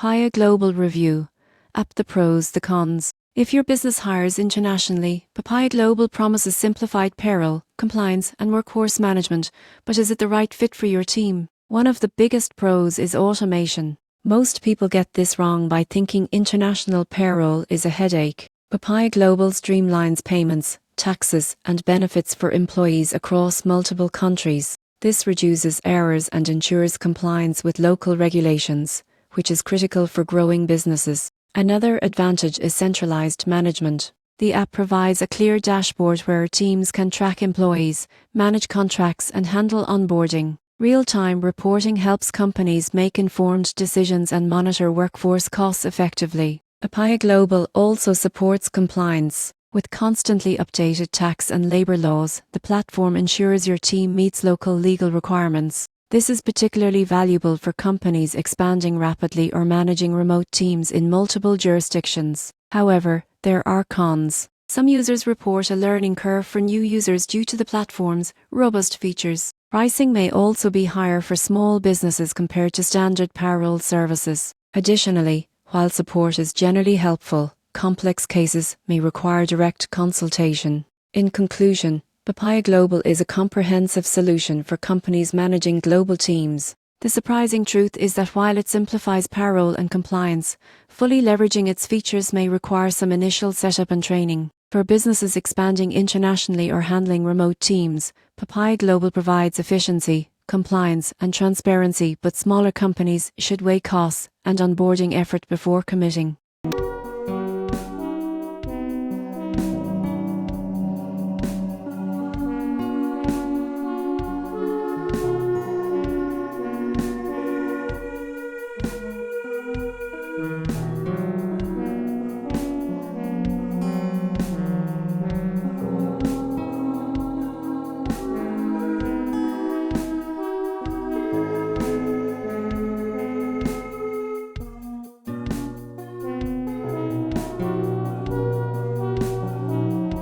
Papaya Global Review. App: the pros, the cons. If your business hires internationally, Papaya Global promises simplified payroll, compliance, and workforce management, but is it the right fit for your team? One of the biggest pros is automation. Most people get this wrong by thinking international payroll is a headache. Papaya Global streamlines payments, taxes, and benefits for employees across multiple countries. This reduces errors and ensures compliance with local regulations, which is critical for growing businesses. Another advantage is centralized management. The app provides a clear dashboard where teams can track employees, manage contracts, and handle onboarding. Real-time reporting helps companies make informed decisions and monitor workforce costs effectively. Papaya Global also supports compliance. With constantly updated tax and labor laws, the platform ensures your team meets local legal requirements. This is particularly valuable for companies expanding rapidly or managing remote teams in multiple jurisdictions. However, there are cons. Some users report a learning curve for new users due to the platform's robust features. Pricing may also be higher for small businesses compared to standard payroll services. Additionally, while support is generally helpful, complex cases may require direct consultation. In conclusion, Papaya Global is a comprehensive solution for companies managing global teams. The surprising truth is that while it simplifies payroll and compliance, fully leveraging its features may require some initial setup and training. For businesses expanding internationally or handling remote teams, Papaya Global provides efficiency, compliance, and transparency, but smaller companies should weigh costs and onboarding effort before committing.